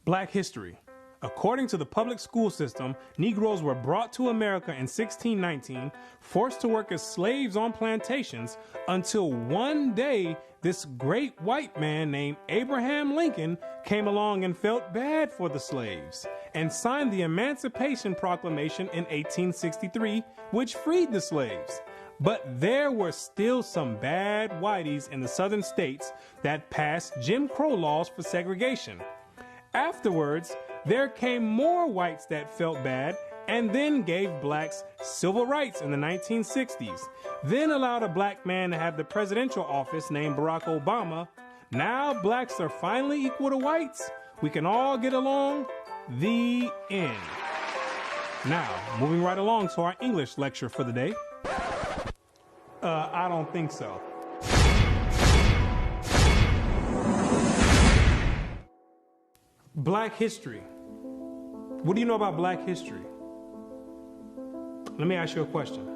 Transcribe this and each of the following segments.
Black history. According to the public school system, Negroes were brought to America in 1619, forced to work as slaves on plantations, until one day this great white man named Abraham Lincoln came along and felt bad for the slaves and signed the Emancipation Proclamation in 1863, which freed the slaves. But there were still some bad whiteys in the southern states that passed Jim Crow laws for segregation. Afterwards, there came more whites that felt bad and then gave blacks civil rights in the 1960s, then allowed a black man to have the presidential office named Barack Obama. Now blacks are finally equal to whites. We can all get along. The end. Now, moving right along to our English lecture for the day. I don't think so. Black history. What do you know about black history? Let me ask you a question.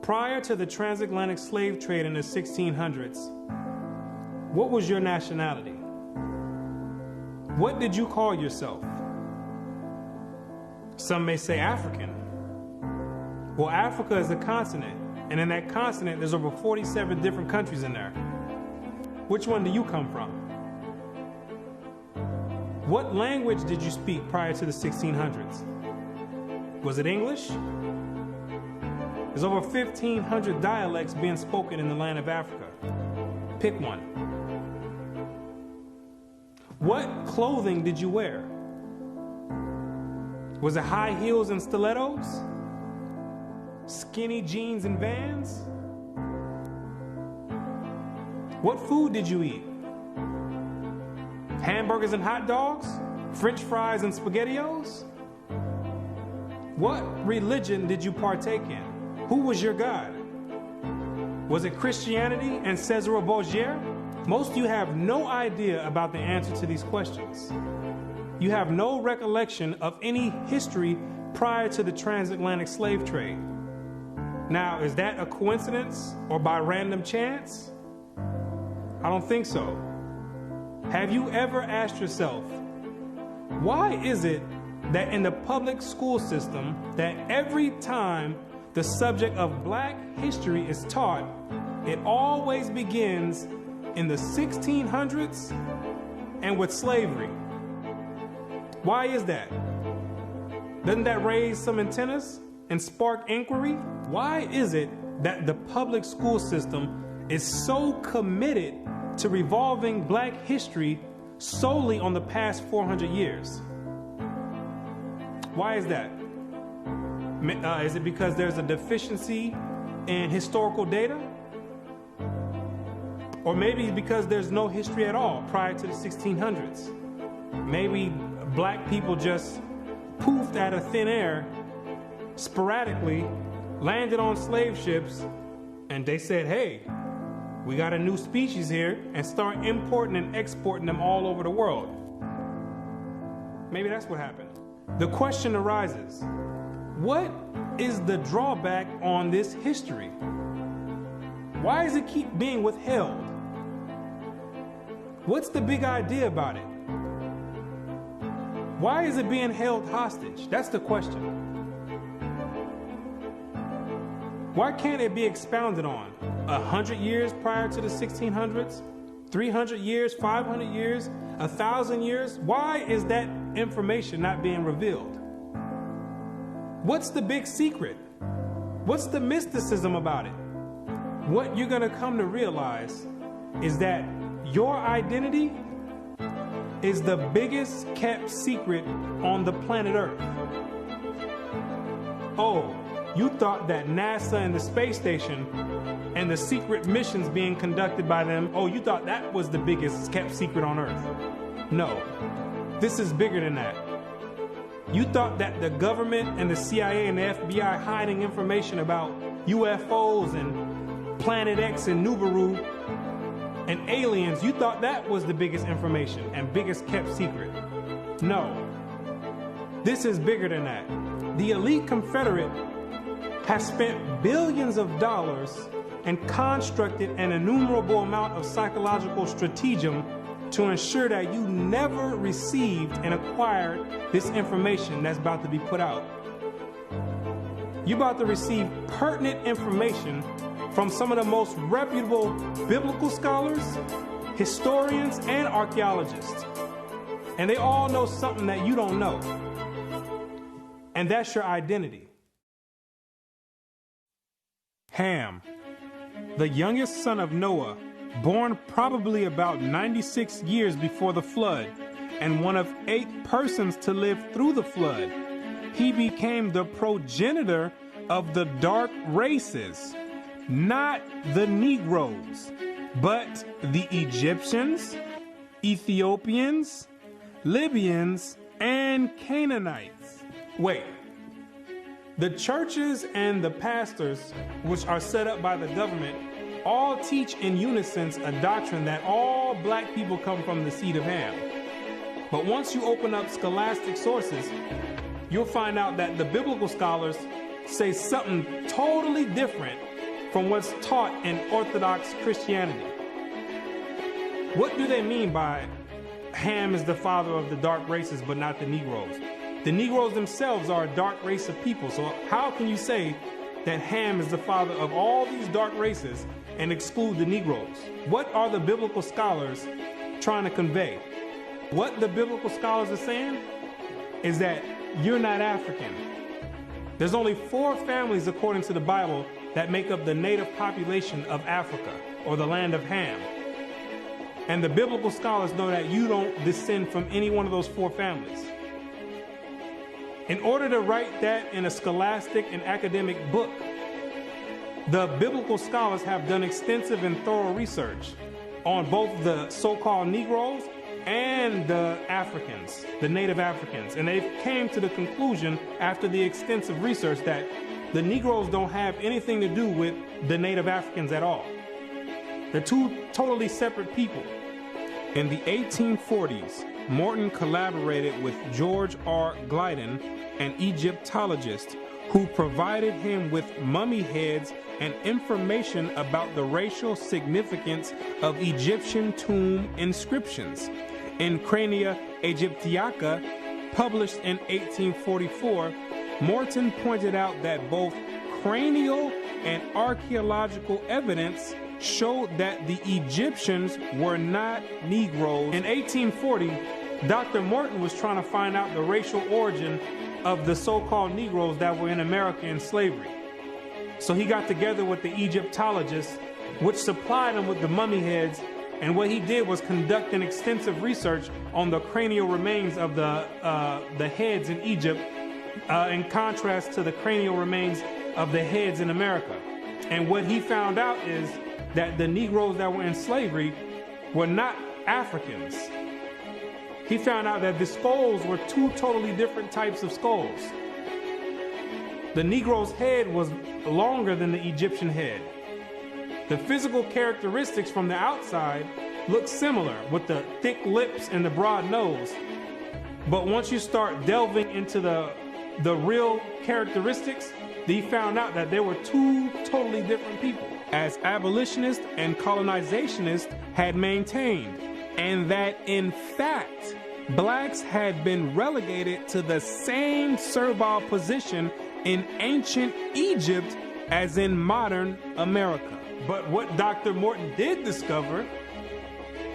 Prior to the transatlantic slave trade in the 1600s, what was your nationality? What did you call yourself? Some may say African. Well, Africa is a continent, and in that continent, there's over 47 different countries in there. Which one do you come from? What language did you speak prior to the 1600s? Was it English? There's over 1,500 dialects being spoken in the land of Africa. Pick one. What clothing did you wear? Was it high heels and stilettos? Skinny jeans and Vans? What food did you eat? Hamburgers and hot dogs? French fries and SpaghettiOs? What religion did you partake in? Who was your God? Was it Christianity and Cesare Borgia? Most of you have no idea about the answer to these questions. You have no recollection of any history prior to the transatlantic slave trade. Now, is that a coincidence or by random chance? I don't think so. Have you ever asked yourself, why is it that in the public school system that every time the subject of black history is taught, it always begins in the 1600s and with slavery? Why is that? Doesn't that raise some antennas and spark inquiry? Why is it that the public school system is so committed to revolving black history solely on the past 400 years? Why is that? Is it because there's a deficiency in historical data? Or maybe because there's no history at all prior to the 1600s? Maybe black people just poofed out of thin air, sporadically, landed on slave ships, and they said, hey, we got a new species here, and start importing and exporting them all over the world. Maybe that's what happened. The question arises, what is the drawback on this history? Why does it keep being withheld? What's the big idea about it? Why is it being held hostage? That's the question. Why can't it be expounded on? 100 years prior to the 1600s? 300 years? 500 years? 1,000 years? Why is that information not being revealed? What's the big secret? What's the mysticism about it? What you're going to come to realize is that your identity is the biggest kept secret on the planet Earth. Oh, you thought that NASA and the space station and the secret missions being conducted by them, oh, you thought that was the biggest kept secret on Earth. No, this is bigger than that. You thought that the government and the CIA and the FBI hiding information about UFOs and Planet X and Nibiru and aliens, you thought that was the biggest information and biggest kept secret. No, this is bigger than that. The elite Confederate has spent billions of dollars and constructed an innumerable amount of psychological stratagem to ensure that you never received and acquired this information that's about to be put out. You're about to receive pertinent information from some of the most reputable biblical scholars, historians, and archaeologists. And they all know something that you don't know. And that's your identity. Ham, the youngest son of Noah, born probably about 96 years before the flood, and one of 8 persons to live through the flood. He became the progenitor of the dark races, not the Negroes, but the Egyptians, Ethiopians, Libyans, and Canaanites. Wait, the churches and the pastors, which are set up by the government, all teach in unison a doctrine that all black people come from the seed of Ham. But once you open up scholastic sources, you'll find out that the biblical scholars say something totally different from what's taught in Orthodox Christianity. What do they mean by Ham is the father of the dark races but not the Negroes? The Negroes themselves are a dark race of people, so how can you say that Ham is the father of all these dark races and exclude the Negroes? What are the biblical scholars trying to convey? What the biblical scholars are saying is that you're not African. There's only 4 families, according to the Bible, that make up the native population of Africa, or the land of Ham. And the biblical scholars know that you don't descend from any one of those 4 families. In order to write that in a scholastic and academic book, the biblical scholars have done extensive and thorough research on both the so-called Negroes and the Africans, the native Africans. And they came to the conclusion after the extensive research that the Negroes don't have anything to do with the native Africans at all. They're 2 totally separate people. In the 1840s, Morton collaborated with George R. Glyden, an Egyptologist, who provided him with mummy heads and information about the racial significance of Egyptian tomb inscriptions. In Crania Aegyptiaca, published in 1844, Morton pointed out that both cranial and archaeological evidence showed that the Egyptians were not Negroes. In 1840, Dr. Morton was trying to find out the racial origin of the so-called Negroes that were in America in slavery. So he got together with the Egyptologists, which supplied him with the mummy heads, and what he did was conduct an extensive research on the cranial remains of the heads in Egypt, in contrast to the cranial remains of the heads in America. And what he found out is that the Negroes that were in slavery were not Africans. He found out that the skulls were 2 totally different types of skulls. The Negro's head was longer than the Egyptian head. The physical characteristics from the outside look similar, with the thick lips and the broad nose. But once you start delving into the real characteristics, he found out that there were 2 totally different people, as abolitionists and colonizationists had maintained, and that in fact, blacks had been relegated to the same servile position in ancient Egypt as in modern America. But what Dr. Morton did discover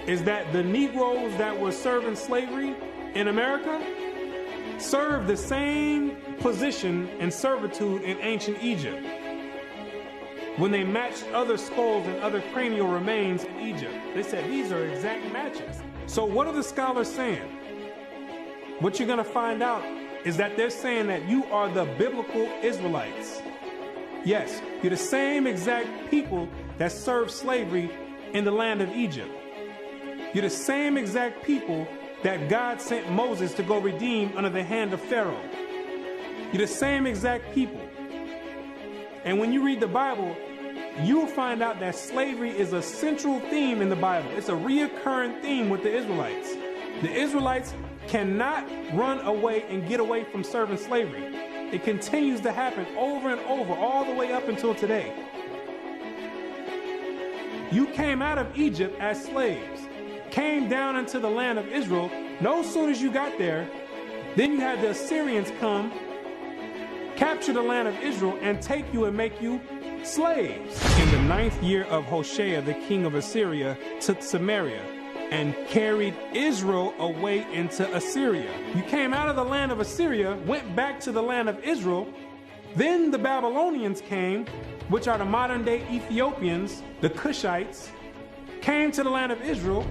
is that the Negroes that were serving slavery in America served the same position and servitude in ancient Egypt when they matched other skulls and other cranial remains in Egypt. They said these are exact matches. So what are the scholars saying? What you're going to find out is that they're saying that you are the biblical Israelites. Yes, you're the same exact people that served slavery in the land of Egypt. You're the same exact people that God sent Moses to go redeem under the hand of Pharaoh. You're the same exact people. And when you read the Bible, you'll find out that slavery is a central theme in the Bible. It's a reoccurring theme with the Israelites. The Israelites cannot run away and get away from serving slavery. It continues to happen over and over, all the way up until today. You came out of Egypt as slaves. came down into the land of Israel, no sooner as you got there, then you had the Assyrians come, capture the land of Israel, and take you and make you slaves. In the 9th year of Hoshea, the king of Assyria took Samaria and carried Israel away into Assyria. You came out of the land of Assyria, went back to the land of Israel. Then the Babylonians came, which are the modern day Ethiopians, the Cushites, came to the land of Israel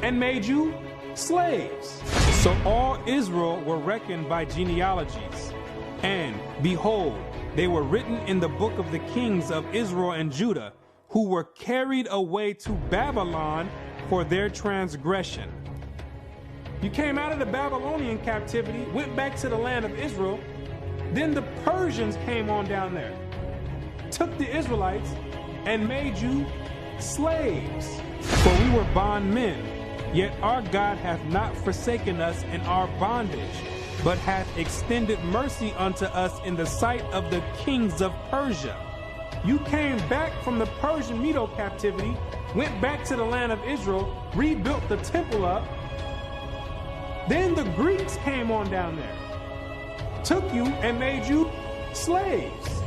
and made you slaves. So all Israel were reckoned by genealogies. And behold, they were written in the book of the kings of Israel and Judah, who were carried away to Babylon for their transgression. You came out of the Babylonian captivity, went back to the land of Israel. Then the Persians came on down there, took the Israelites, and made you slaves. For we were bondmen, yet our God hath not forsaken us in our bondage, but hath extended mercy unto us in the sight of the kings of Persia. You came back from the Persian Medo captivity, went back to the land of Israel, rebuilt the temple up. Then the Greeks came on down there, took you and made you slaves,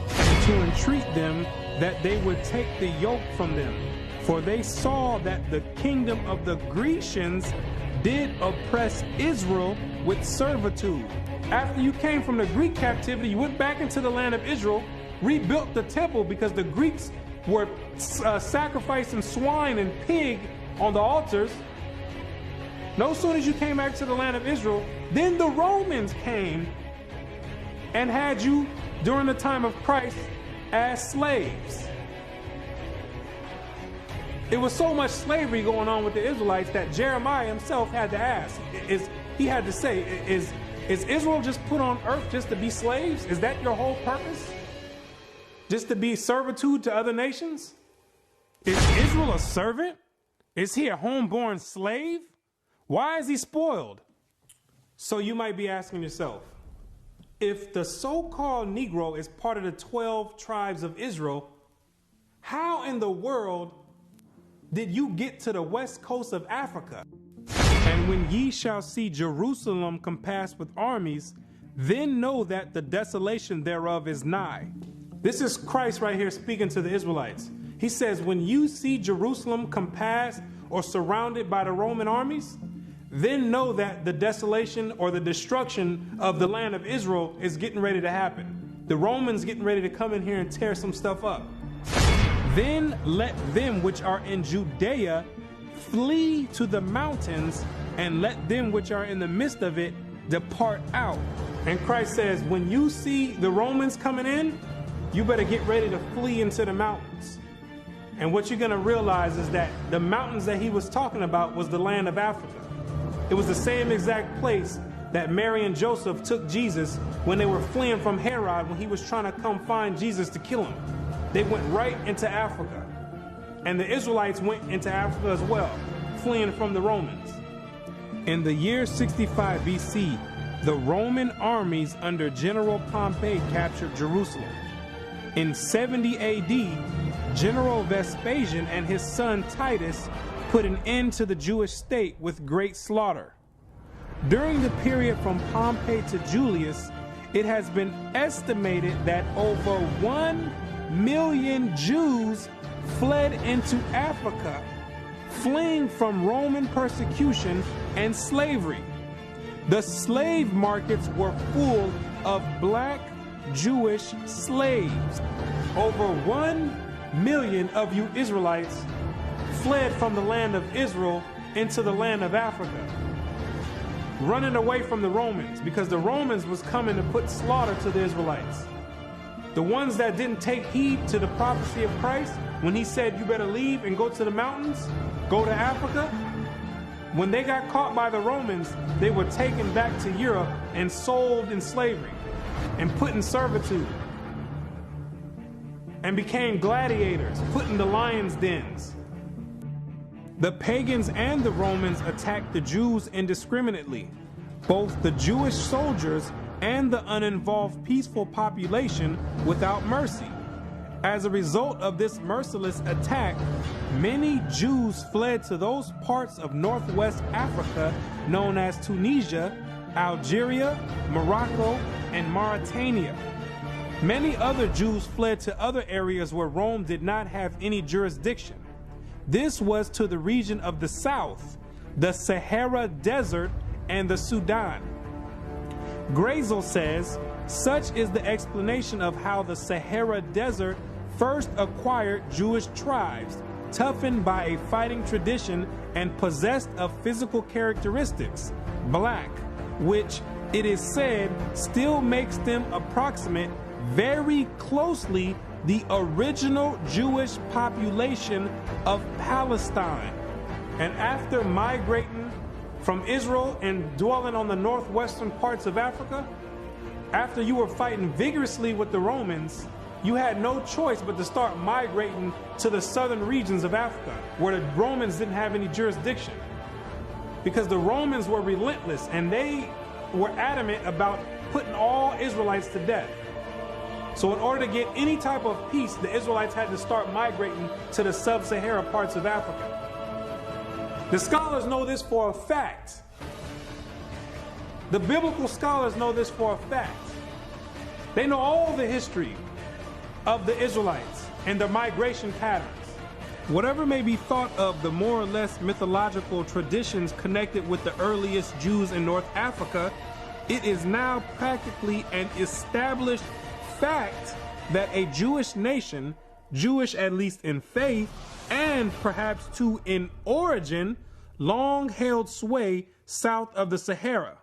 and to entreat them that they would take the yoke from them. For they saw that the kingdom of the Grecians did oppress Israel with servitude. After you came from the Greek captivity, you went back into the land of Israel, rebuilt the temple because the Greeks were sacrificing swine and pig on the altars. No sooner as you came back to the land of Israel, then the Romans came and had you during the time of Christ as slaves. It was so much slavery going on with the Israelites that Jeremiah himself had to ask, is Israel just put on earth just to be slaves? Is that your whole purpose? Just to be servitude to other nations? Is Israel a servant? Is he a homeborn slave? Why is he spoiled? So you might be asking yourself, if the so-called Negro is part of the 12 tribes of Israel, how in the world did you get to the west coast of Africa? And when ye shall see Jerusalem compassed with armies, then know that the desolation thereof is nigh. This is Christ right here speaking to the Israelites. He says, when you see Jerusalem compassed or surrounded by the Roman armies, then know that the desolation or the destruction of the land of Israel is getting ready to happen. The Romans getting ready to come in here and tear some stuff up. Then let them which are in Judea flee to the mountains, and let them which are in the midst of it depart out. And Christ says, when you see the Romans coming in, you better get ready to flee into the mountains. And what you're going to realize is that the mountains that he was talking about was the land of Africa. It was the same exact place that Mary and Joseph took Jesus when they were fleeing from Herod when he was trying to come find Jesus to kill him. They went right into Africa. And the Israelites went into Africa as well, fleeing from the Romans. In the year 65 BC, the Roman armies under General Pompey captured Jerusalem. In 70 AD, General Vespasian and his son Titus put an end to the Jewish state with great slaughter. During the period from Pompey to Julius, it has been estimated that over 1 million Jews fled into Africa, fleeing from Roman persecution and slavery. The slave markets were full of black Jewish slaves. Over 1 million of you Israelites fled from the land of Israel into the land of Africa, running away from the Romans because the Romans was coming to put slaughter to the Israelites. The ones that didn't take heed to the prophecy of Christ when he said you better leave and go to the mountains, go to Africa, when they got caught by the Romans, they were taken back to Europe and sold in slavery and put in servitude and became gladiators, put in the lions' dens. The pagans and the Romans attacked the Jews indiscriminately. Both the Jewish soldiers and the uninvolved peaceful population without mercy. As a result of this merciless attack, many Jews fled to those parts of northwest Africa known as Tunisia, Algeria, Morocco, and Mauritania. Many other Jews fled to other areas where Rome did not have any jurisdiction. This was to the region of the south, the Sahara Desert, and the Sudan. Grazel says, such is the explanation of how the Sahara Desert first acquired Jewish tribes, toughened by a fighting tradition and possessed of physical characteristics, black, which it is said still makes them approximate very closely the original Jewish population of Palestine. And after migrating from Israel and dwelling on the northwestern parts of Africa, after you were fighting vigorously with the Romans, you had no choice but to start migrating to the southern regions of Africa, where the Romans didn't have any jurisdiction. Because the Romans were relentless, and they were adamant about putting all Israelites to death. So in order to get any type of peace, the Israelites had to start migrating to the sub-Sahara parts of Africa. The scholars know this for a fact. The biblical scholars know this for a fact. They know all the history of the Israelites and their migration patterns. Whatever may be thought of the more or less mythological traditions connected with the earliest Jews in North Africa, it is now practically an established fact that a Jewish nation, Jewish at least in faith, and perhaps too in origin, long held sway south of the Sahara.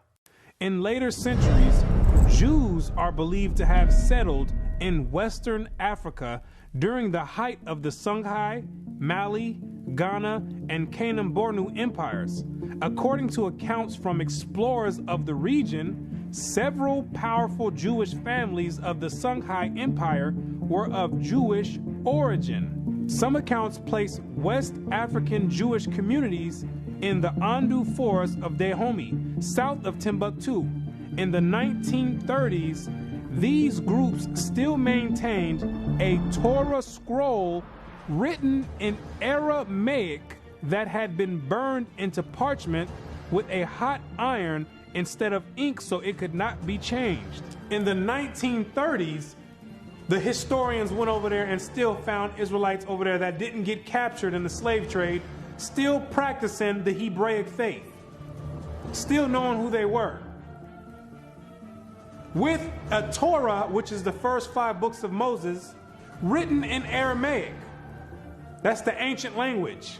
In later centuries, Jews are believed to have settled in Western Africa during the height of the Songhai, Mali, Ghana, and Kanem-Bornu empires. According to accounts from explorers of the region, several powerful Jewish families of the Songhai Empire were of Jewish origin. Some accounts place West African Jewish communities in the Andu Forest of Dahomey, south of Timbuktu. In the 1930s, these groups still maintained a Torah scroll written in Aramaic that had been burned into parchment with a hot iron instead of ink so it could not be changed. In the 1930s, the historians went over there and still found Israelites over there that didn't get captured in the slave trade, still practicing the Hebraic faith, still knowing who they were. With a Torah, which is the first 5 books of Moses, written in Aramaic. That's the ancient language.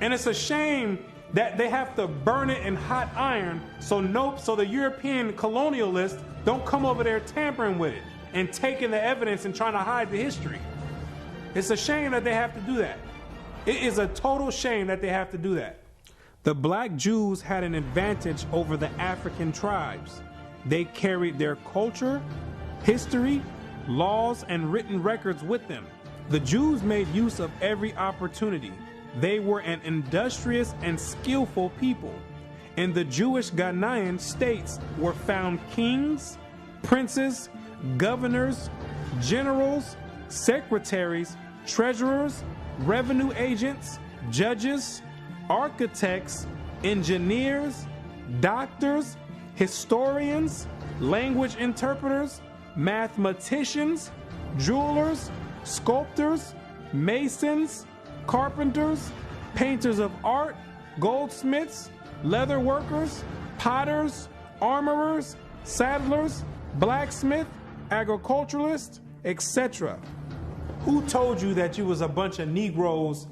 And it's a shame that they have to burn it in hot iron so the European colonialists don't come over there tampering with it and taking the evidence and trying to hide the history. It's a shame that they have to do that. It is a total shame that they have to do that. The black Jews had an advantage over the African tribes. They carried their culture, history, laws, and written records with them. The Jews made use of every opportunity. They were an industrious and skillful people. In the Jewish Ghanaian states were found kings, princes, governors, generals, secretaries, treasurers, revenue agents, judges, architects, engineers, doctors, historians, language interpreters, mathematicians, jewelers, sculptors, masons, carpenters, painters of art, goldsmiths, leather workers, potters, armorers, saddlers, blacksmiths, agriculturalists, etc. Who told you that you was a bunch of Negroes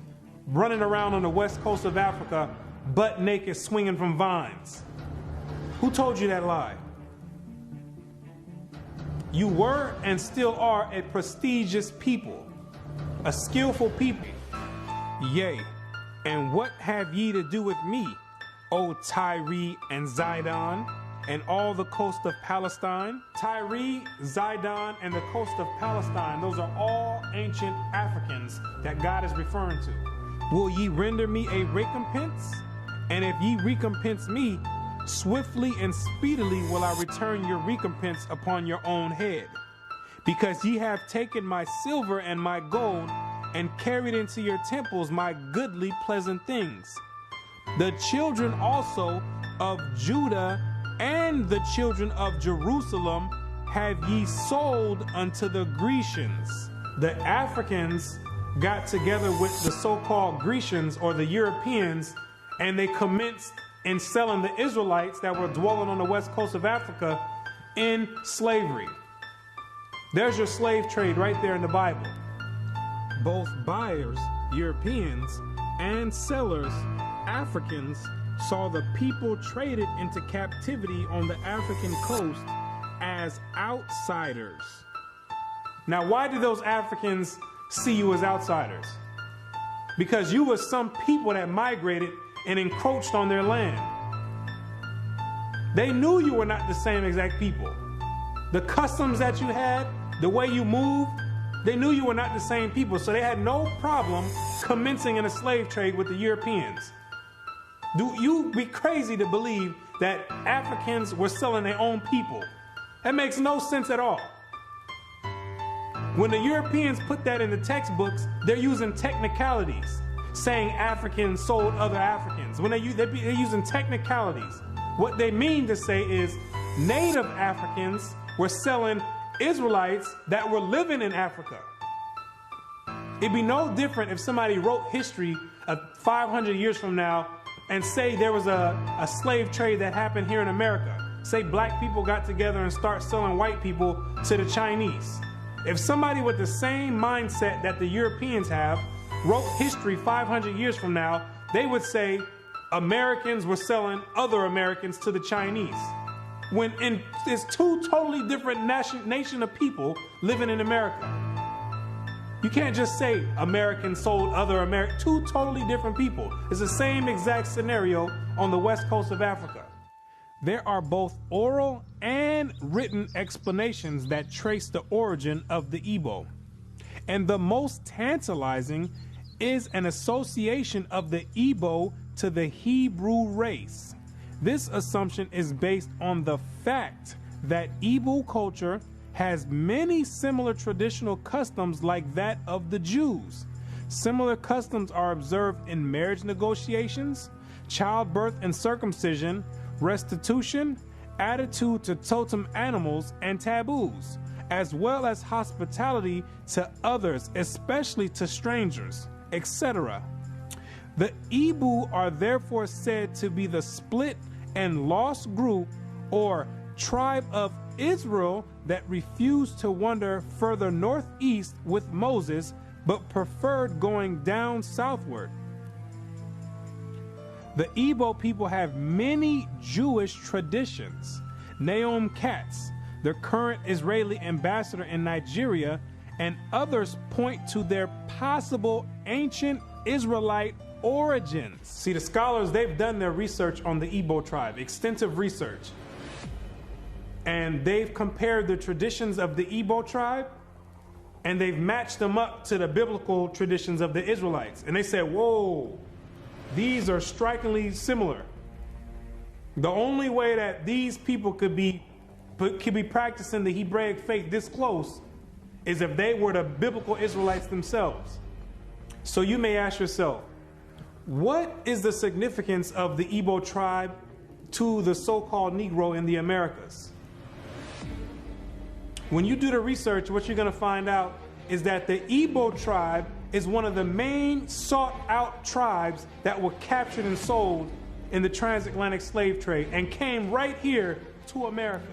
running around on the west coast of Africa, butt naked, swinging from vines? Who told you that lie? You were and still are a prestigious people, a skillful people. Yea, and what have ye to do with me, O Tyre and Zidon, and all the coast of Palestine? Tyre, Zidon, and the coast of Palestine, those are all ancient Africans that God is referring to. Will ye render me a recompense? And if ye recompense me, swiftly and speedily will I return your recompense upon your own head. Because ye have taken my silver and my gold, and carried into your temples my goodly pleasant things. The children also of Judah and the children of Jerusalem have ye sold unto the Grecians. The Africans got together with the so-called Grecians or the Europeans, and they commenced in selling the Israelites that were dwelling on the west coast of Africa in slavery. There's your slave trade right there in the Bible. Both buyers, Europeans, and sellers, Africans, saw the people traded into captivity on the African coast as outsiders. Now, why did those Africans see you as outsiders? Because you were some people that migrated and encroached on their land. They knew you were not the same exact people. The customs that you had, the way you moved, they knew you were not the same people, so they had no problem commencing in a slave trade with the Europeans. Do you be crazy to believe that Africans were selling their own people? That makes no sense at all. When the Europeans put that in the textbooks, they're using technicalities, saying Africans sold other Africans. When they're using technicalities, what they mean to say is native Africans were selling Israelites that were living in Africa. It'd be no different if somebody wrote history of 500 years from now and say there was a slave trade that happened here in America. Say black people got together and start selling white people to the Chinese. If somebody with the same mindset that the Europeans have wrote history 500 years from now, they would say Americans were selling other Americans to the Chinese. When it's two totally different nation of people living in America. You can't just say Americans sold other Americans. Two totally different people. It's the same exact scenario on the west coast of Africa. There are both oral and written explanations that trace the origin of the Igbo. And the most tantalizing is an association of the Igbo to the Hebrew race. This assumption is based on the fact that Igbo culture has many similar traditional customs like that of the Jews. Similar customs are observed in marriage negotiations, childbirth and circumcision, restitution, attitude to totem animals and taboos, as well as hospitality to others, especially to strangers, etc. The Igbo are therefore said to be the split and lost group or tribe of Israel that refused to wander further northeast with Moses, but preferred going down southward. The Igbo people have many Jewish traditions. Naomi Katz, the current Israeli ambassador in Nigeria, and others point to their possible ancient Israelite origins. See, the scholars, they've done their research on the Igbo tribe, extensive research. And they've compared the traditions of the Igbo tribe, and they've matched them up to the biblical traditions of the Israelites. And they said, whoa, these are strikingly similar. The only way that these people could be practicing the Hebraic faith this close is if they were the biblical Israelites themselves. So you may ask yourself, what is the significance of the Igbo tribe to the so-called Negro in the Americas? When you do the research, what you're going to find out is that the Igbo tribe is one of the main sought-out tribes that were captured and sold in the transatlantic slave trade and came right here to America.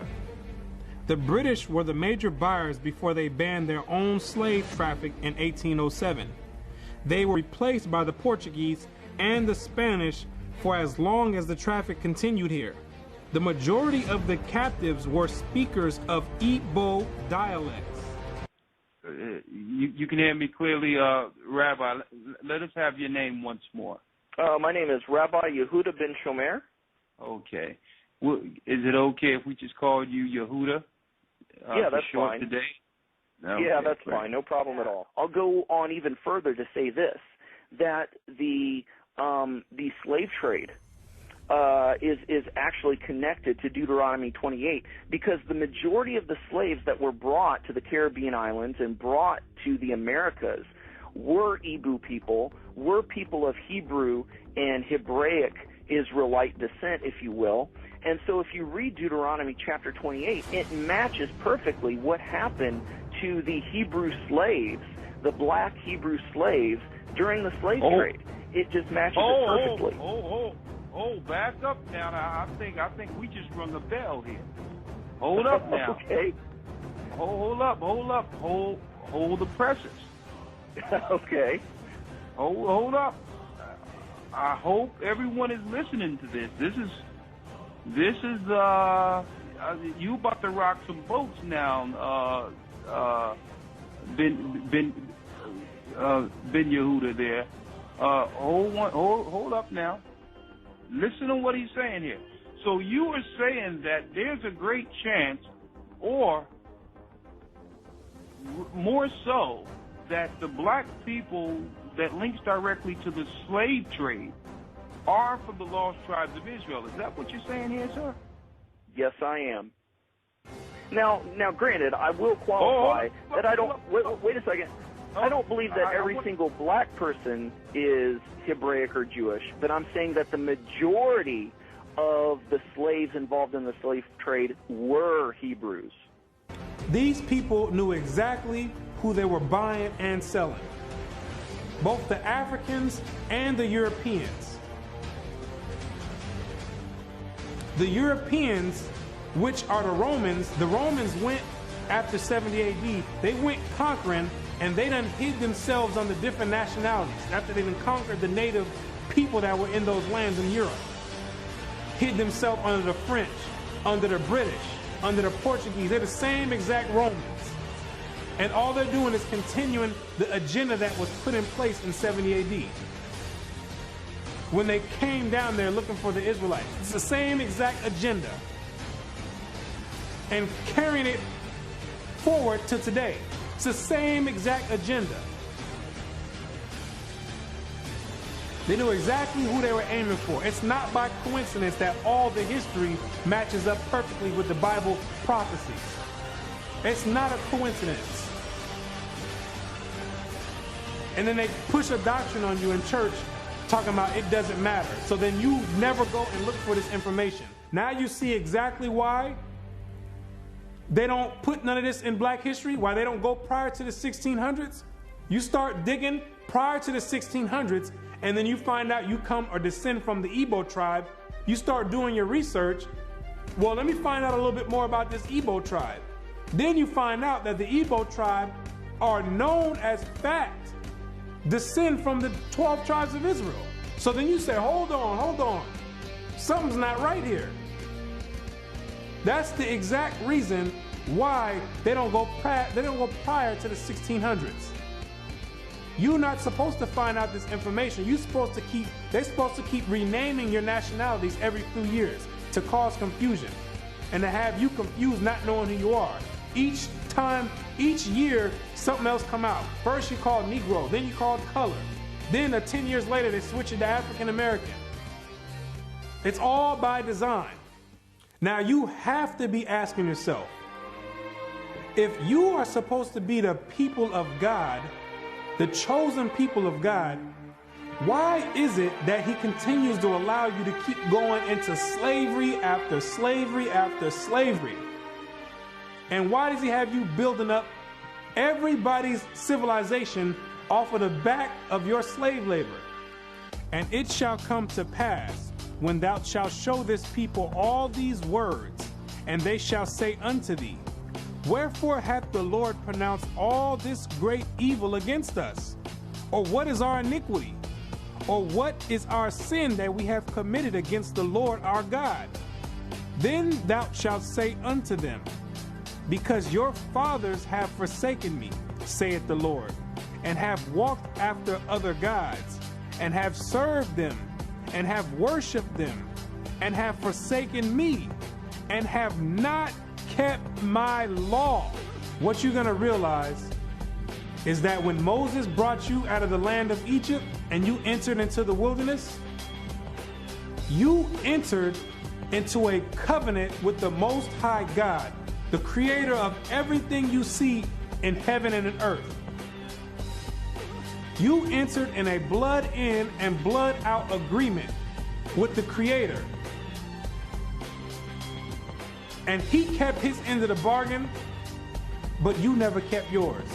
The British were the major buyers before they banned their own slave traffic in 1807. They were replaced by the Portuguese and the Spanish for as long as the traffic continued here. The majority of the captives were speakers of Igbo dialects. You can hear me clearly, Rabbi. Let us have your name once more. My name is Rabbi Yehuda Ben Shomer. Okay. Well, is it okay if we just call you Yehuda? Yeah, that's fine. Today? Okay, yeah, that's great. fine. No problem at all. I'll go on even further to say this, that the slave trade is actually connected to Deuteronomy 28, because the majority of the slaves that were brought to the Caribbean islands and brought to the Americas were Ibu people, were people of Hebrew and Hebraic Israelite descent, if you will. And so if you read Deuteronomy chapter 28, it matches perfectly what happened to the Hebrew slaves, the black Hebrew slaves, during the slave trade. It just matches it perfectly. Back up now. I think we just rung a bell here. Hold up now. Okay. Hold up. Hold the presses. Okay. Hold up. I hope everyone is listening to this. This is you about to rock some boats now. Ben Yehuda there. Hold up now. Listen to what he's saying here. So you are saying that there's a great chance, or more so, that the black people that links directly to the slave trade are from the lost tribes of Israel. Is that what you're saying here, sir? Yes, I am. Now, granted, I will qualify that I don't. Wait a second. I don't believe that every single black person is Hebraic or Jewish, but I'm saying that the majority of the slaves involved in the slave trade were Hebrews. These people knew exactly who they were buying and selling, both the Africans and the Europeans. The Europeans, which are the Romans went after 70 AD, they went conquering, and they done hid themselves under different nationalities after they done conquered the native people that were in those lands in Europe. Hid themselves under the French, under the British, under the Portuguese. They're the same exact Romans. And all they're doing is continuing the agenda that was put in place in 70 AD. When they came down there looking for the Israelites. It's the same exact agenda. And carrying it forward to today. It's the same exact agenda. They knew exactly who they were aiming for. It's not by coincidence that all the history matches up perfectly with the Bible prophecies. It's not a coincidence. And then they push a doctrine on you in church talking about it doesn't matter. So then you never go and look for this information. Now you see exactly why they don't put none of this in black history, why they don't go prior to the 1600s. You start digging prior to the 1600s, and then you find out you come or descend from the Igbo tribe. You start doing your research. Well, let me find out a little bit more about this Igbo tribe. Then you find out that the Igbo tribe are known as fact descend from the 12 tribes of Israel. So then you say, hold on. Something's not right here. That's the exact reason why they don't go prior to the 1600s. You're not supposed to find out this information. They're supposed to keep renaming your nationalities every few years to cause confusion and to have you confused, not knowing who you are. Each year, something else come out. First you called Negro, then you called color. Then 10 years later, they switch it to African American. It's all by design. Now you have to be asking yourself, if you are supposed to be the people of God, the chosen people of God, why is it that he continues to allow you to keep going into slavery after slavery after slavery? And why does he have you building up everybody's civilization off of the back of your slave labor? And it shall come to pass, when thou shalt show this people all these words, and they shall say unto thee, wherefore hath the Lord pronounced all this great evil against us? Or what is our iniquity? Or what is our sin that we have committed against the Lord our God? Then thou shalt say unto them, because your fathers have forsaken me, saith the Lord, and have walked after other gods, and have served them, and have worshipped them, and have forsaken me, and have not kept my law. What you're going to realize is that when Moses brought you out of the land of Egypt and you entered into the wilderness, You entered into a covenant with the Most High God, the creator of everything you see in heaven and in earth. You entered in a blood in and blood out agreement with the creator. And he kept his end of the bargain, but you never kept yours.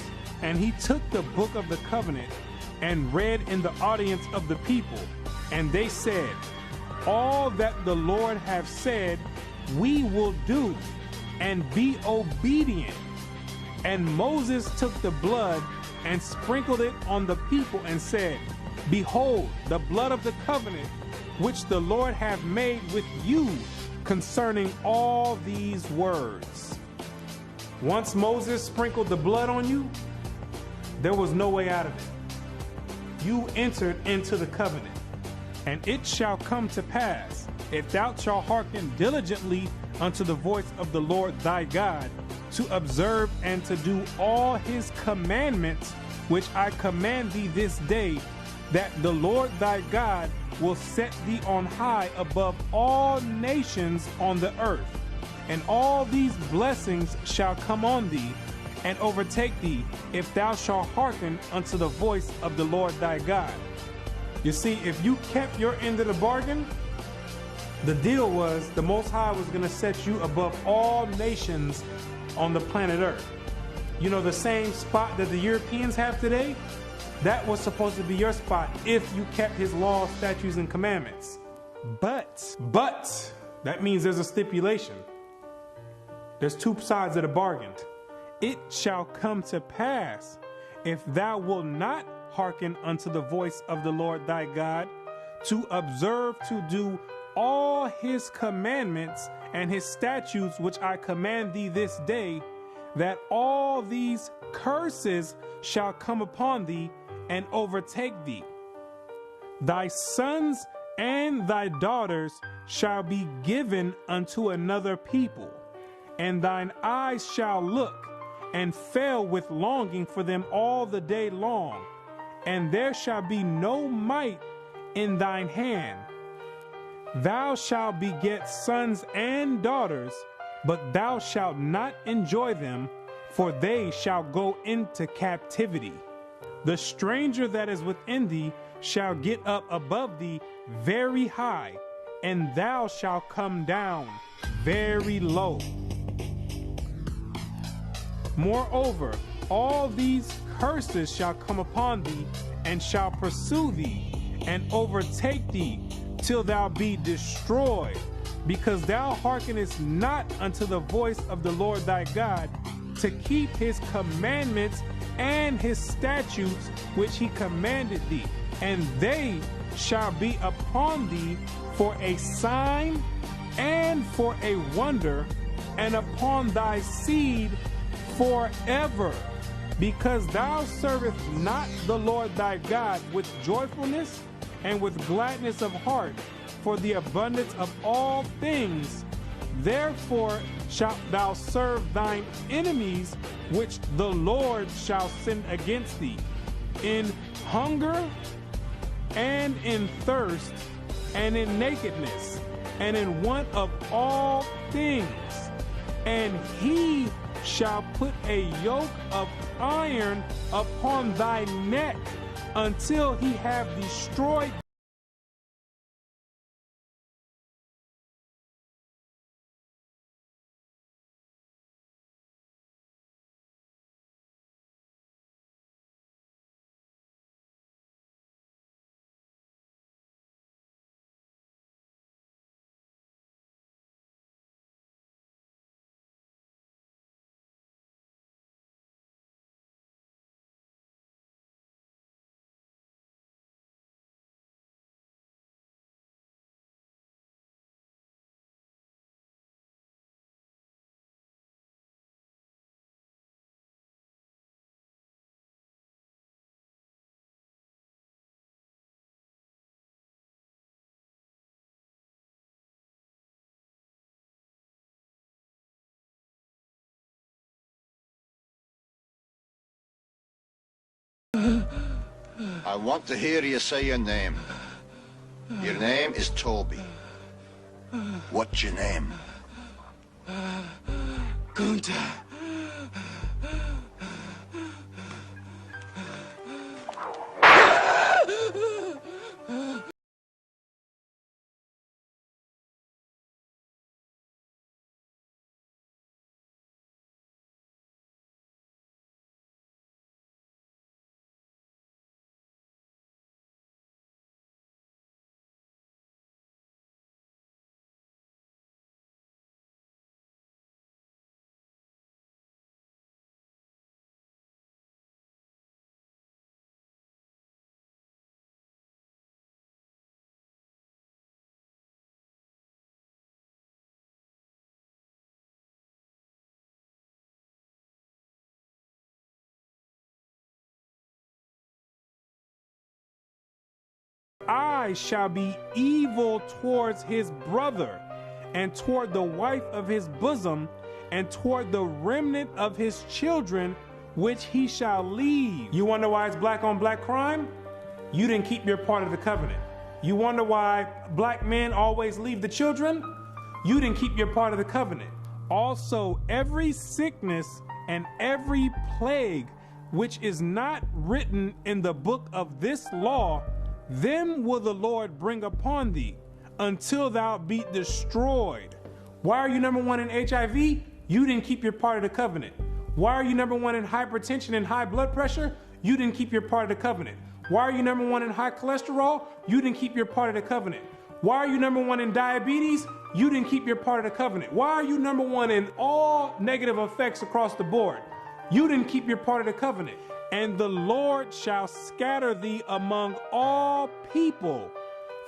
And he took the book of the covenant and read in the audience of the people. And they said, all that the Lord hath said, we will do, and be obedient. And Moses took the blood and sprinkled it on the people and said, behold, the blood of the covenant, which the Lord hath made with you concerning all these words. Once Moses sprinkled the blood on you, there was no way out of it. You entered into the covenant. And it shall come to pass, if thou shalt hearken diligently unto the voice of the Lord thy God, to observe and to do all his commandments, which I command thee this day, that the Lord thy God will set thee on high above all nations on the earth. And all these blessings shall come on thee and overtake thee, if thou shalt hearken unto the voice of the Lord thy God. You see, if you kept your end of the bargain, the deal was the Most High was going to set you above all nations on the planet Earth. You know, the same spot that the Europeans have today, that was supposed to be your spot if you kept his laws, statutes, and commandments. But, that means there's a stipulation. There's two sides of the bargain. It shall come to pass, if thou wilt not hearken unto the voice of the Lord thy God, to observe to do all his commandments and his statutes which I command thee this day, that all these curses shall come upon thee and overtake thee. Thy sons and thy daughters shall be given unto another people, and thine eyes shall look and fail with longing for them all the day long, and there shall be no might in thine hand. Thou shalt beget sons and daughters, but thou shalt not enjoy them, for they shall go into captivity. The stranger that is within thee shall get up above thee very high, and thou shalt come down very low. Moreover, all these curses shall come upon thee, and shall pursue thee, and overtake thee, till thou be destroyed, because thou hearkenest not unto the voice of the Lord thy God, to keep his commandments and his statutes which he commanded thee. And they shall be upon thee for a sign and for a wonder, and upon thy seed forever, because thou servest not the Lord thy God with joyfulness and with gladness of heart for the abundance of all things. Therefore shalt thou serve thine enemies, which the Lord shall send against thee, in hunger and in thirst and in nakedness and in want of all things. And he shall put a yoke of iron upon thy neck until he have destroyed I want to hear you say your name. Your name is Toby. What's your name? Kunta. I shall be evil towards his brother, and toward the wife of his bosom, and toward the remnant of his children, which he shall leave. You wonder why it's black on black crime? You didn't keep your part of the covenant. You wonder why black men always leave the children? You didn't keep your part of the covenant. Also, every sickness and every plague which is not written in the book of this law, them will the Lord bring upon thee, until thou be destroyed. Why are you number one in HIV? You didn't keep your part of the covenant. Why are you number one in hypertension and high blood pressure? You didn't keep your part of the covenant. Why are you number one in high cholesterol? You didn't keep your part of the covenant. Why are you number one in diabetes? You didn't keep your part of the covenant. Why are you number one in all negative effects across the board? You didn't keep your part of the covenant. And the Lord shall scatter thee among all people,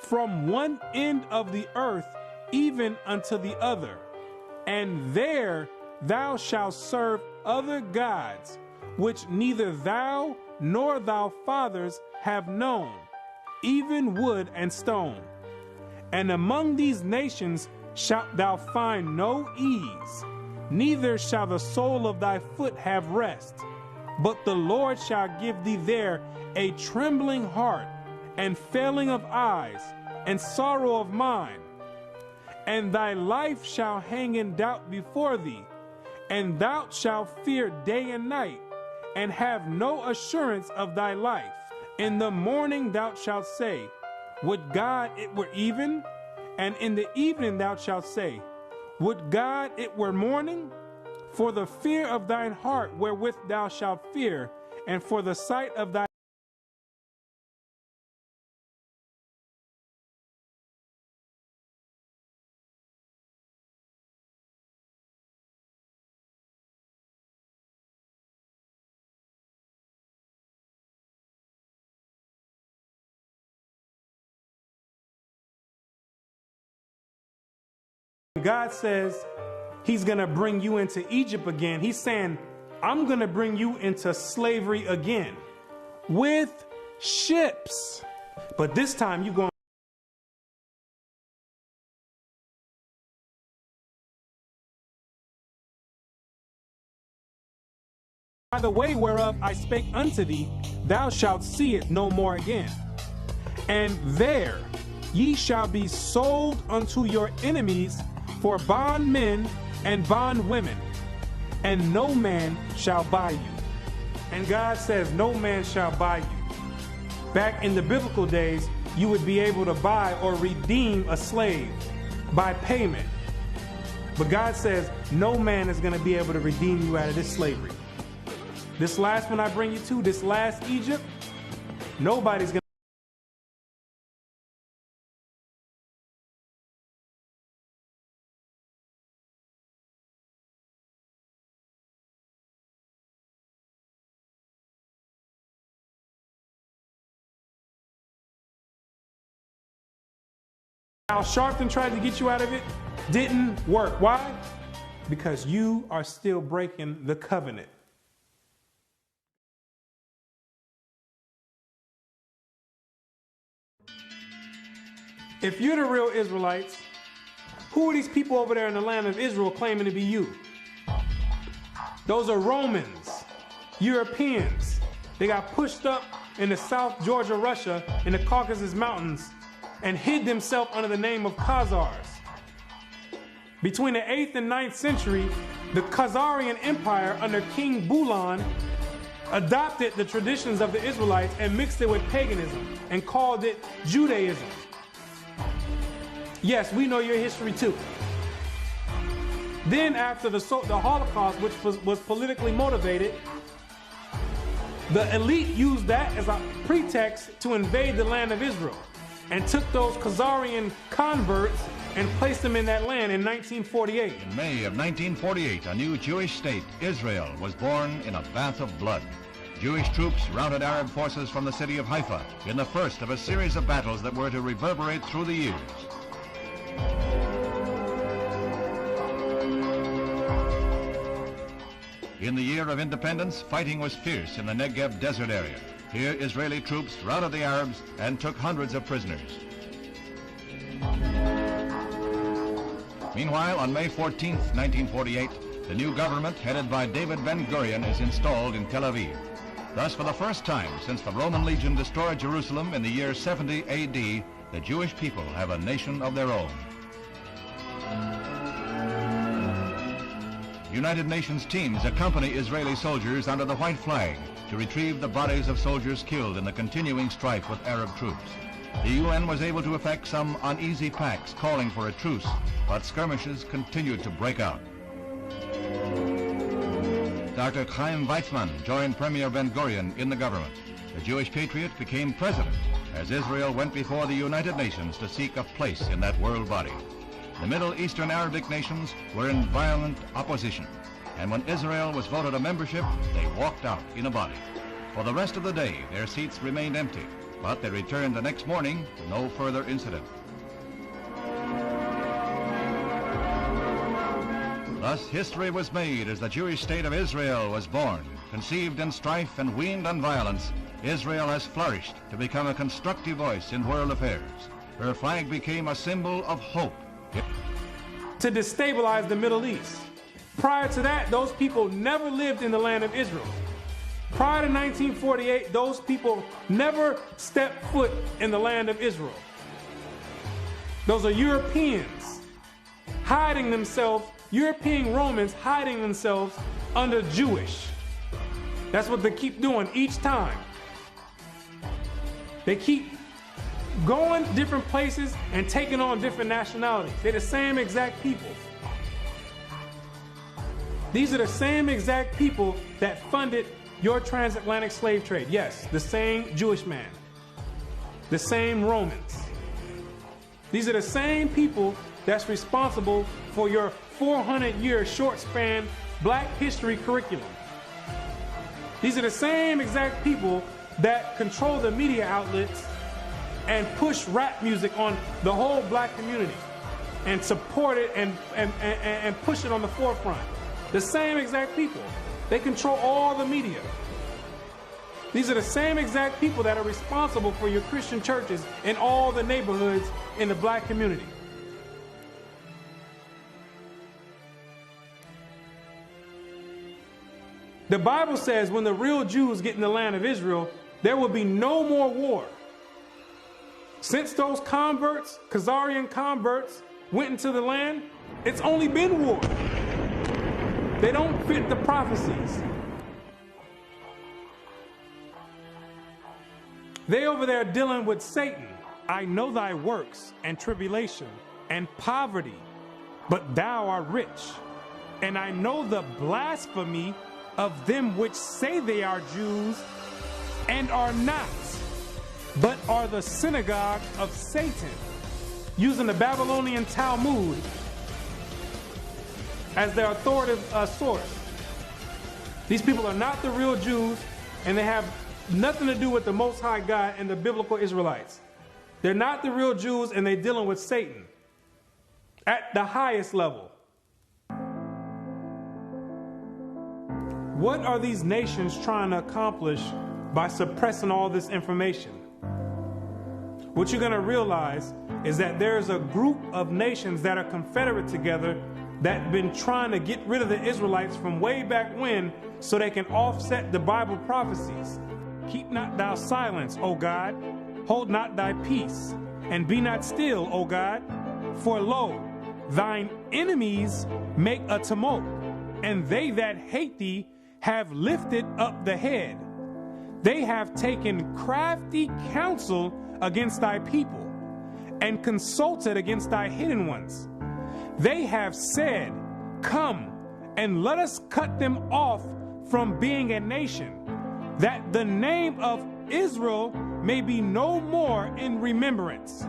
from one end of the earth even unto the other. And there thou shalt serve other gods, which neither thou nor thy fathers have known, even wood and stone. And among these nations shalt thou find no ease, neither shall the sole of thy foot have rest. But the Lord shall give thee there a trembling heart, and failing of eyes, and sorrow of mind. And thy life shall hang in doubt before thee, and thou shalt fear day and night, and have no assurance of thy life. In the morning thou shalt say, would God it were even? And in the evening thou shalt say, would God it were morning? For the fear of thine heart wherewith thou shalt fear, and for the sight of thy God says he's going to bring you into Egypt again. He's saying, I'm going to bring you into slavery again with ships. But this time you're going by the way whereof I spake unto thee, thou shalt see it no more again. And there ye shall be sold unto your enemies for bondmen and bondwomen, and no man shall buy you. And God says no man shall buy you. Back in the biblical days, you would be able to buy or redeem a slave by payment. But God says no man is going to be able to redeem you out of this slavery. This last one I bring you to, this last Egypt, nobody's going to. Al Sharpton tried to get you out of it, didn't work. Why? Because you are still breaking the covenant. If you're the real Israelites, who are these people over there in the land of Israel claiming to be you? Those are Romans, Europeans. They got pushed up in the South Georgia, Russia, in the Caucasus Mountains, and hid themselves under the name of Khazars. Between the 8th and 9th century, the Khazarian Empire under King Bulan adopted the traditions of the Israelites and mixed it with paganism and called it Judaism. Yes, we know your history too. Then after the Holocaust, which was politically motivated, the elite used that as a pretext to invade the land of Israel and took those Khazarian converts and placed them in that land in 1948. In May of 1948, a new Jewish state, Israel, was born in a bath of blood. Jewish troops routed Arab forces from the city of Haifa in the first of a series of battles that were to reverberate through the years. In the year of independence, fighting was fierce in the Negev desert area. Here, Israeli troops routed the Arabs and took hundreds of prisoners. Meanwhile, on May 14, 1948, the new government, headed by David Ben-Gurion, is installed in Tel Aviv. Thus, for the first time since the Roman legion destroyed Jerusalem in the year 70 AD, the Jewish people have a nation of their own. United Nations teams accompany Israeli soldiers under the white flag to retrieve the bodies of soldiers killed in the continuing strife with Arab troops. The UN was able to effect some uneasy pacts calling for a truce, but skirmishes continued to break out. Dr. Chaim Weizmann joined Premier Ben-Gurion in the government. The Jewish patriot became president as Israel went before the United Nations to seek a place in that world body. The Middle Eastern Arabic nations were in violent opposition, and when Israel was voted a membership, they walked out in a body. For the rest of the day, their seats remained empty, but they returned the next morning to no further incident. Thus, history was made as the Jewish state of Israel was born. Conceived in strife and weaned on violence, Israel has flourished to become a constructive voice in world affairs. Her flag became a symbol of hope. To destabilize the Middle East. Prior to that, those people never lived in the land of Israel. Prior to 1948, those people never stepped foot in the land of Israel. Those are Europeans hiding themselves, European Romans hiding themselves under Jewish. That's what they keep doing each time. They keep going different places and taking on different nationalities. They're the same exact people. These are the same exact people that funded your transatlantic slave trade. Yes, the same Jewish man. The same Romans. These are the same people that's responsible for your 400-year short span black history curriculum. These are the same exact people that control the media outlets and push rap music on the whole black community and support it and push it on the forefront. The same exact people. They control all the media. These are the same exact people that are responsible for your Christian churches in all the neighborhoods in the black community. The Bible says when the real Jews get in the land of Israel, there will be no more war. Since those converts, Khazarian converts, went into the land, it's only been war. They don't fit the prophecies. They over there dealing with Satan. I know thy works and tribulation and poverty, but thou art rich. And I know the blasphemy of them which say they are Jews and are not, but are the synagogue of Satan, using the Babylonian Talmud as their authoritative source. These people are not the real Jews, and they have nothing to do with the Most High God and the biblical Israelites. They're not the real Jews, and they're dealing with Satan at the highest level. What are these nations trying to accomplish by suppressing all this information? What you're going to realize is that there's a group of nations that are confederate together that have been trying to get rid of the Israelites from way back when so they can offset the Bible prophecies. Keep not thou silence, O God. Hold not thy peace, and be not still, O God. For lo, thine enemies make a tumult, and they that hate thee have lifted up the head. They have taken crafty counsel against thy people, and consulted against thy hidden ones. They have said, come, and let us cut them off from being a nation, that the name of Israel may be no more in remembrance.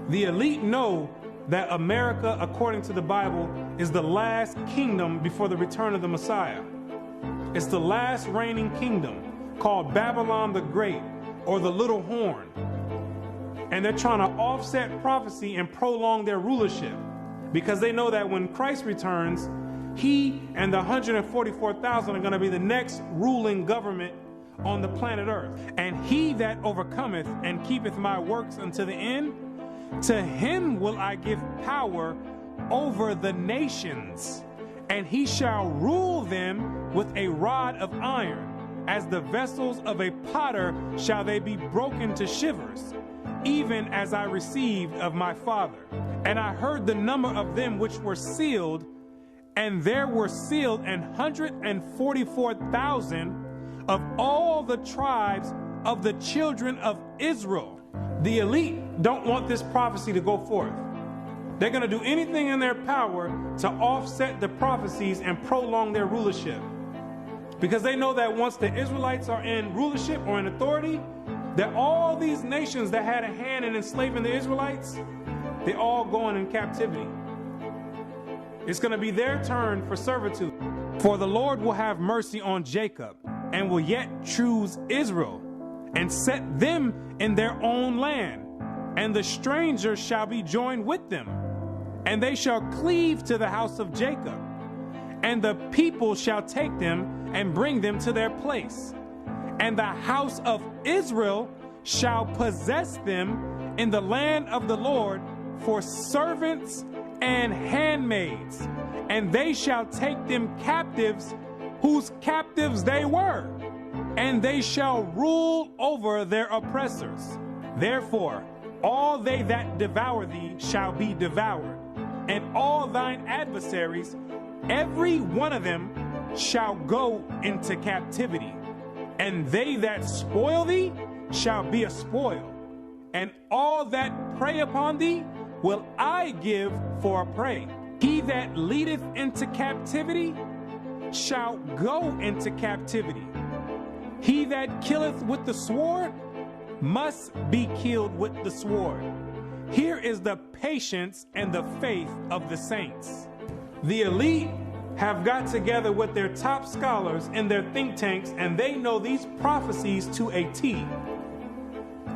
The elite know that America, according to the Bible, is the last kingdom before the return of the Messiah. It's the last reigning kingdom, called Babylon the Great, or the Little Horn. And they're trying to offset prophecy and prolong their rulership, because they know that when Christ returns, he and the 144,000 are going to be the next ruling government on the planet Earth. And he that overcometh and keepeth my works unto the end, to him will I give power over the nations, and he shall rule them with a rod of iron. As the vessels of a potter shall they be broken to shivers, even as I received of my Father. And I heard the number of them which were sealed, and there were sealed 144,000 of all the tribes of the children of Israel. The elite don't want this prophecy to go forth. They're going to do anything in their power to offset the prophecies and prolong their rulership, because they know that once the Israelites are in rulership or in authority, that all these nations that had a hand in enslaving the Israelites, they're all going in captivity. It's going to be their turn for servitude. For the Lord will have mercy on Jacob, and will yet choose Israel, and set them in their own land. And the strangers shall be joined with them, and they shall cleave to the house of Jacob. And the people shall take them and bring them to their place. And the house of Israel shall possess them in the land of the Lord for servants and handmaids. And they shall take them captives, whose captives they were, and they shall rule over their oppressors. Therefore, all they that devour thee shall be devoured, and all thine adversaries, every one of them, shall go into captivity. And they that spoil thee shall be a spoil, and all that prey upon thee will I give for a prey. He that leadeth into captivity shall go into captivity. He that killeth with the sword must be killed with the sword. Here is the patience and the faith of the saints. The elite have got together with their top scholars in their think tanks, and they know these prophecies to a T.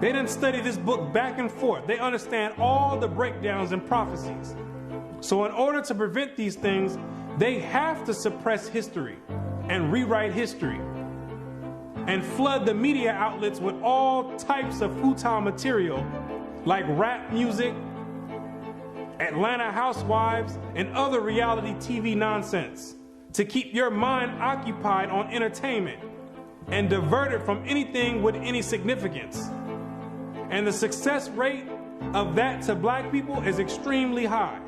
They didn't study this book back and forth. They understand all the breakdowns and prophecies. So in order to prevent these things, they have to suppress history and rewrite history and flood the media outlets with all types of futile material like rap music, Atlanta Housewives, and other reality TV nonsense to keep your mind occupied on entertainment and diverted from anything with any significance. And the success rate of that to black people is extremely high.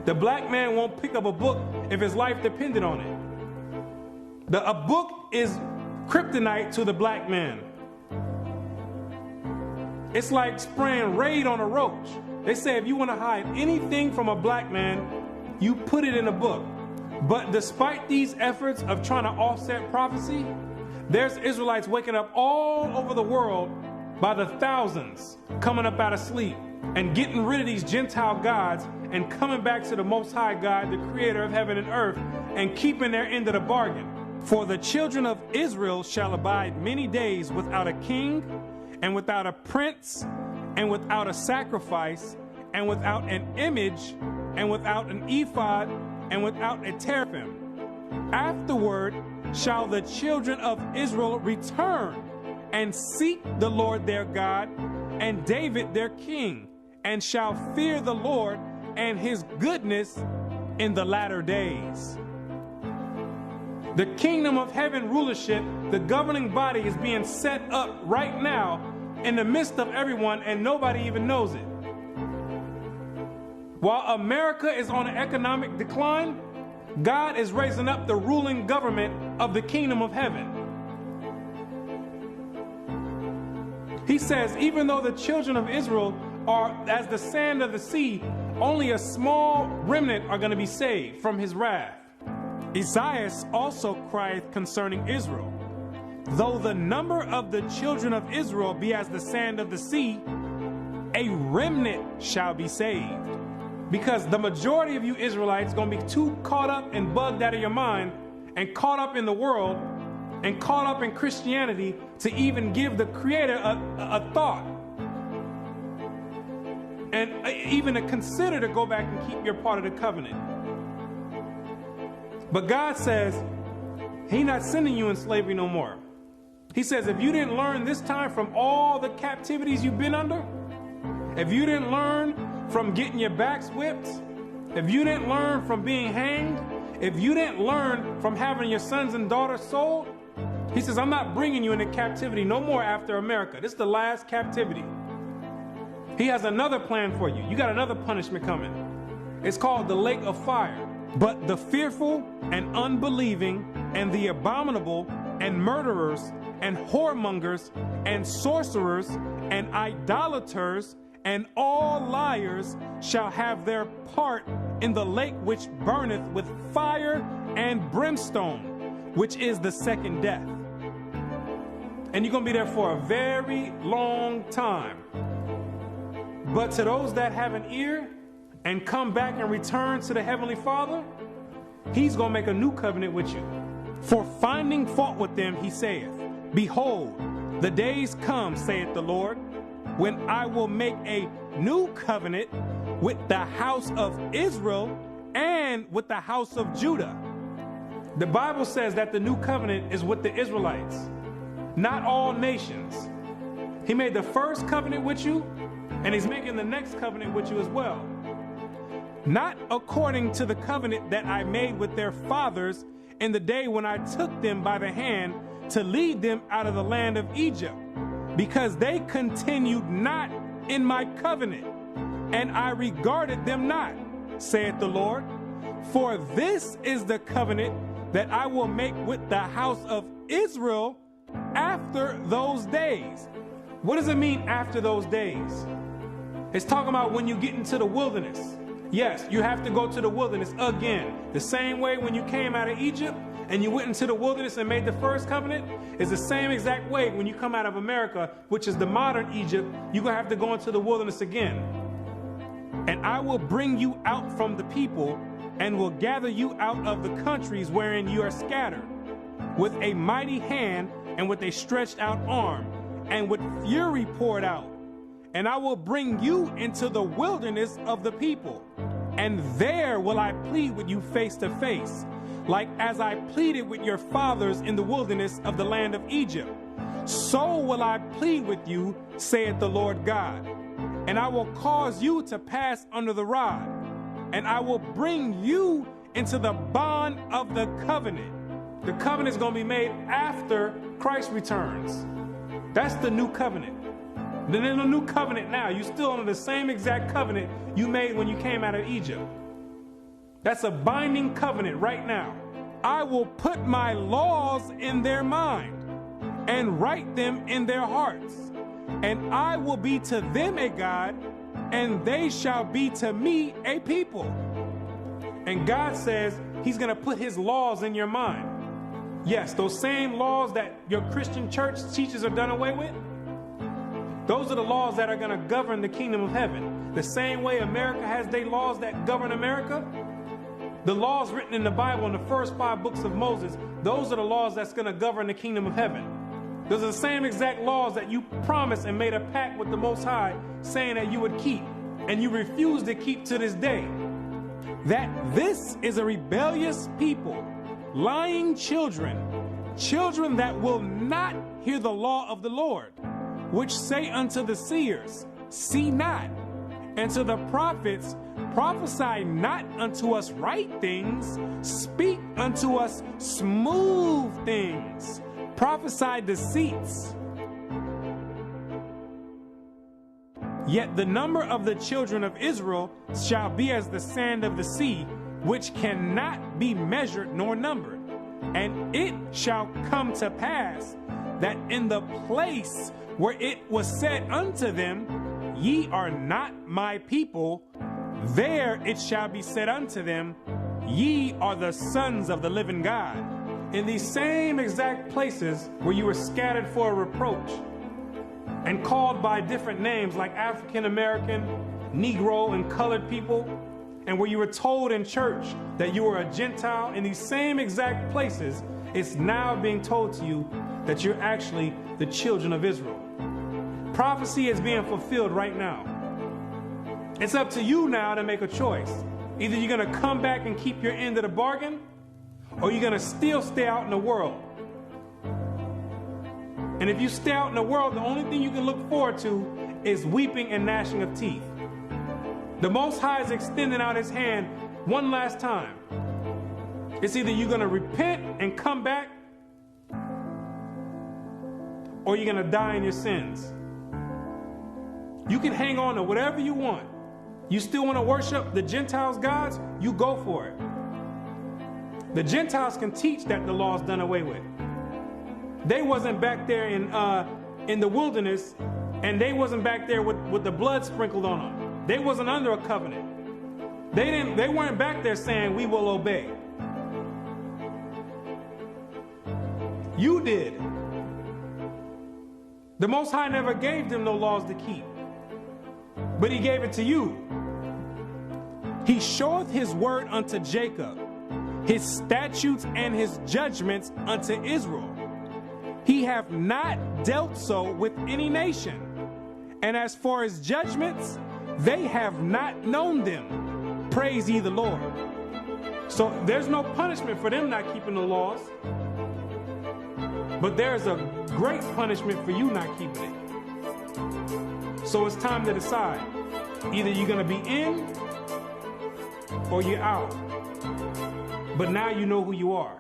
The black man won't pick up a book if his life depended on it. A book is kryptonite to the black man. It's like spraying Raid on a roach. They say if you want to hide anything from a black man, you put it in a book. But despite these efforts of trying to offset prophecy, there's Israelites waking up all over the world by the thousands, coming up out of sleep and getting rid of these Gentile gods and coming back to the Most High God, the creator of heaven and earth, and keeping their end of the bargain. For the children of Israel shall abide many days without a king, and without a prince, and without a sacrifice, and without an image, and without an ephod, and without a teraphim. Afterward shall the children of Israel return and seek the Lord their God and David their king, and shall fear the Lord and his goodness in the latter days. The kingdom of heaven rulership, the governing body, is being set up right now in the midst of everyone, and nobody even knows it. While America is on an economic decline, God is raising up the ruling government of the kingdom of heaven. He says, even though the children of Israel are as the sand of the sea, only a small remnant are going to be saved from his wrath. Isaiah also crieth concerning Israel, though the number of the children of Israel be as the sand of the sea, a remnant shall be saved. Because the majority of you Israelites are going to be too caught up and bugged out of your mind and caught up in the world and caught up in Christianity to even give the Creator a thought. And even to consider to go back and keep your part of the covenant. But God says, He's not sending you in slavery no more. He says, if you didn't learn this time from all the captivities you've been under, if you didn't learn from getting your backs whipped, if you didn't learn from being hanged, if you didn't learn from having your sons and daughters sold, He says, I'm not bringing you into captivity no more after America. This is the last captivity. He has another plan for you. You got another punishment coming. It's called the lake of fire. But the fearful and unbelieving and the abominable and murderers and whoremongers and sorcerers and idolaters and all liars shall have their part in the lake which burneth with fire and brimstone, which is the second death. And you're going to be there for a very long time. But to those that have an ear and come back and return to the Heavenly Father, He's going to make a new covenant with you. For finding fault with them, He saith, behold, the days come, saith the Lord, when I will make a new covenant with the house of Israel and with the house of Judah. The Bible says that the new covenant is with the Israelites, not all nations. He made the first covenant with you, and He's making the next covenant with you as well. Not according to the covenant that I made with their fathers in the day when I took them by the hand to lead them out of the land of Egypt, because they continued not in my covenant, and I regarded them not, saith the Lord. For this is the covenant that I will make with the house of Israel after those days. What does it mean after those days? It's talking about when you get into the wilderness. Yes, you have to go to the wilderness again. The same way when you came out of Egypt and you went into the wilderness and made the first covenant is the same exact way when you come out of America, which is the modern Egypt, you're going to have to go into the wilderness again. And I will bring you out from the people and will gather you out of the countries wherein you are scattered, with a mighty hand and with a stretched out arm, and with fury poured out. And I will bring you into the wilderness of the people, and there will I plead with you face to face, like as I pleaded with your fathers in the wilderness of the land of Egypt. So will I plead with you, saith the Lord God. And I will cause you to pass under the rod, and I will bring you into the bond of the covenant. The covenant is going to be made after Christ returns. That's the new covenant. Then in the new covenant now, you're still under the same exact covenant you made when you came out of Egypt. That's a binding covenant right now. I will put my laws in their mind and write them in their hearts. And I will be to them a God, and they shall be to me a people. And God says He's going to put His laws in your mind. Yes, those same laws that your Christian church teachers are done away with, those are the laws that are going to govern the kingdom of heaven. The same way America has their laws that govern America, the laws written in the Bible in the first 5 books of Moses, those are the laws that's going to govern the kingdom of heaven. Those are the same exact laws that you promised and made a pact with the Most High saying that you would keep, and you refuse to keep to this day. That this is a rebellious people, lying children, children that will not hear the law of the Lord, which say unto the seers, see not, and to the prophets, prophesy not unto us right things, speak unto us smooth things, prophesy deceits. Yet the number of the children of Israel shall be as the sand of the sea, which cannot be measured nor numbered. And it shall come to pass that in the place where it was said unto them, Ye are not my people, there it shall be said unto them, Ye are the sons of the living God. In these same exact places where you were scattered for a reproach and called by different names like African American, Negro, and colored people, and where you were told in church that you were a Gentile, in these same exact places, it's now being told to you that you're actually the children of Israel. Prophecy is being fulfilled right now. It's up to you now to make a choice. Either you're going to come back and keep your end of the bargain, or you're going to still stay out in the world. And if you stay out in the world, the only thing you can look forward to is weeping and gnashing of teeth. The Most High is extending out his hand one last time. It's either you're going to repent and come back, or you're going to die in your sins. You can hang on to whatever you want. You still want to worship the Gentiles' gods? You go for it. The Gentiles can teach that the law's done away with. They wasn't back there in the wilderness, and they wasn't back there with the blood sprinkled on them. They wasn't under a covenant. They weren't back there saying, we will obey. You did. The Most High never gave them no laws to keep, but he gave it to you. He showeth his word unto Jacob, his statutes and his judgments unto Israel. He hath not dealt so with any nation. And as for his judgments, they have not known them. Praise ye the Lord. So there's no punishment for them not keeping the laws. But there's a great punishment for you not keeping it. So it's time to decide. Either you're going to be in or you're out. But now you know who you are.